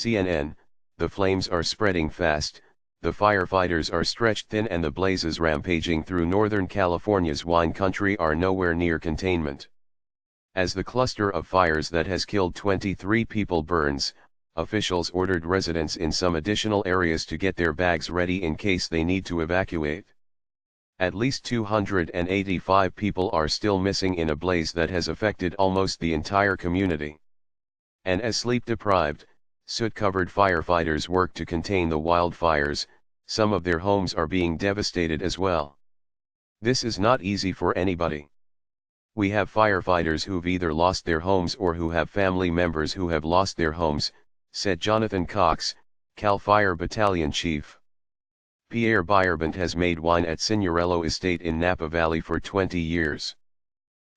CNN, the flames are spreading fast, the firefighters are stretched thin and the blazes rampaging through Northern California's wine country are nowhere near containment. As the cluster of fires that has killed 23 people burns, officials ordered residents in some additional areas to get their bags ready in case they need to evacuate. At least 285 people are still missing in a blaze that has affected almost the entire community. And as sleep-deprived, soot-covered firefighters work to contain the wildfires, some of their homes are being devastated as well. This is not easy for anybody. We have firefighters who've either lost their homes or who have family members who have lost their homes, said Jonathan Cox, CAL FIRE Battalion Chief. Pierre Bierbant has made wine at Signorello Estate in Napa Valley for 20 years.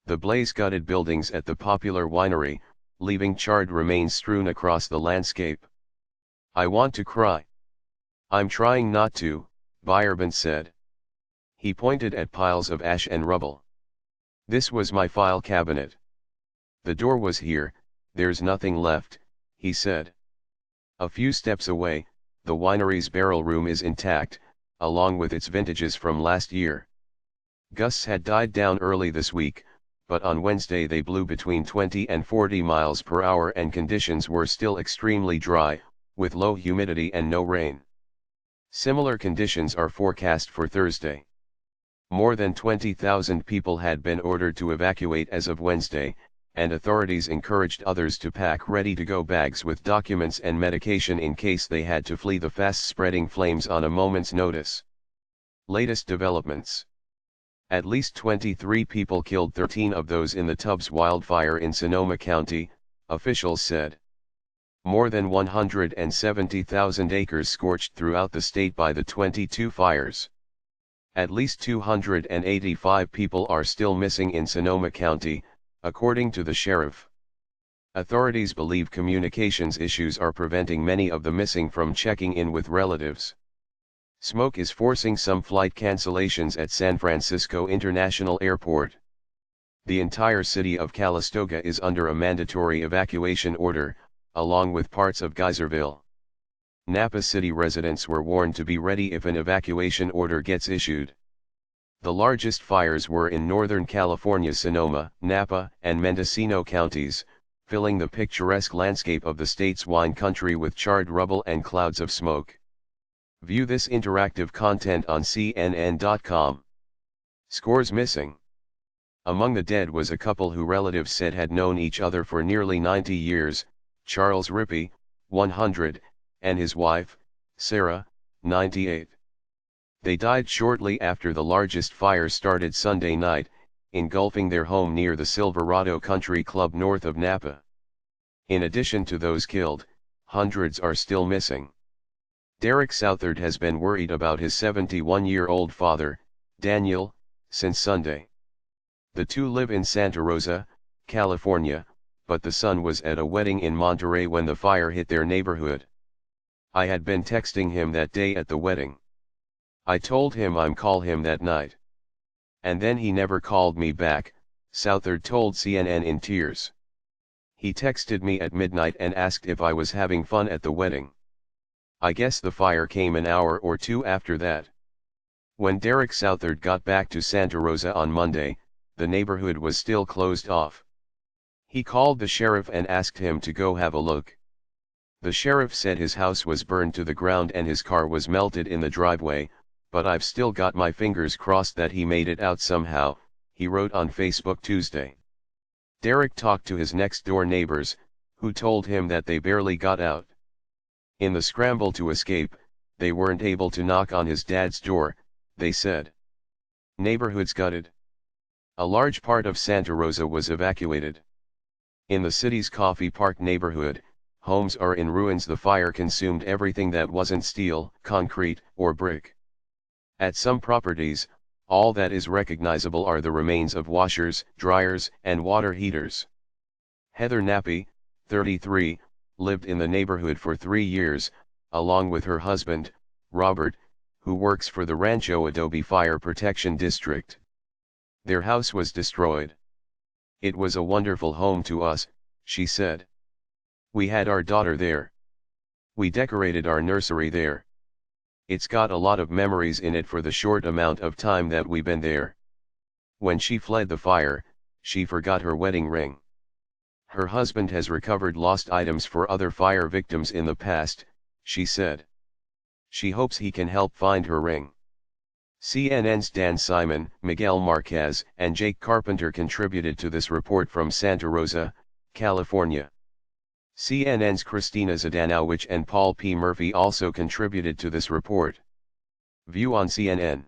The blaze gutted buildings at the popular winery, leaving charred remains strewn across the landscape. I want to cry. I'm trying not to, Bierbant said. He pointed at piles of ash and rubble. This was my file cabinet. The door was here, there's nothing left, he said. A few steps away, the winery's barrel room is intact, along with its vintages from last year. Gusts had died down early this week, but on Wednesday they blew between 20 and 40 miles per hour and conditions were still extremely dry, with low humidity and no rain. Similar conditions are forecast for Thursday. More than 20,000 people had been ordered to evacuate as of Wednesday, and authorities encouraged others to pack ready-to-go bags with documents and medication in case they had to flee the fast-spreading flames on a moment's notice. Latest developments. At least 23 people killed, 13 of those in the Tubbs wildfire in Sonoma County, officials said. More than 170,000 acres scorched throughout the state by the 22 fires. At least 285 people are still missing in Sonoma County, according to the sheriff. Authorities believe communications issues are preventing many of the missing from checking in with relatives. Smoke is forcing some flight cancellations at San Francisco International Airport. The entire city of Calistoga is under a mandatory evacuation order, along with parts of Geyserville. Napa City residents were warned to be ready if an evacuation order gets issued. The largest fires were in Northern California's Sonoma, Napa, and Mendocino counties, filling the picturesque landscape of the state's wine country with charred rubble and clouds of smoke. View this interactive content on CNN.com. Scores missing. Among the dead was a couple who relatives said had known each other for nearly 90 years, Charles Rippey, 100, and his wife, Sarah, 98. They died shortly after the largest fire started Sunday night, engulfing their home near the Silverado Country Club north of Napa. In addition to those killed, hundreds are still missing. Derek Southard has been worried about his 71-year-old father, Daniel, since Sunday. The two live in Santa Rosa, California, but the son was at a wedding in Monterey when the fire hit their neighborhood. I had been texting him that day at the wedding. I told him I'd call him that night. And then he never called me back, Southard told CNN in tears. He texted me at midnight and asked if I was having fun at the wedding. I guess the fire came an hour or two after that. When Derek Southard got back to Santa Rosa on Monday, the neighborhood was still closed off. He called the sheriff and asked him to go have a look. The sheriff said his house was burned to the ground and his car was melted in the driveway, but I've still got my fingers crossed that he made it out somehow, he wrote on Facebook Tuesday. Derek talked to his next-door neighbors, who told him that they barely got out. In the scramble to escape, they weren't able to knock on his dad's door, they said. Neighborhoods gutted. A large part of Santa Rosa was evacuated. In the city's Coffee Park neighborhood, homes are in ruins. The fire consumed everything that wasn't steel, concrete, or brick. At some properties, all that is recognizable are the remains of washers, dryers, and water heaters. Heather Nappy, 33, lived in the neighborhood for 3 years, along with her husband, Robert, who works for the Rancho Adobe Fire Protection District. Their house was destroyed. It was a wonderful home to us, she said. We had our daughter there. We decorated our nursery there. It's got a lot of memories in it for the short amount of time that we been there. When she fled the fire, she forgot her wedding ring. Her husband has recovered lost items for other fire victims in the past, she said. She hopes he can help find her ring. CNN's Dan Simon, Miguel Marquez, and Jake Carpenter contributed to this report from Santa Rosa, California. CNN's Christina Zdanowicz and Paul P. Murphy also contributed to this report. View on CNN.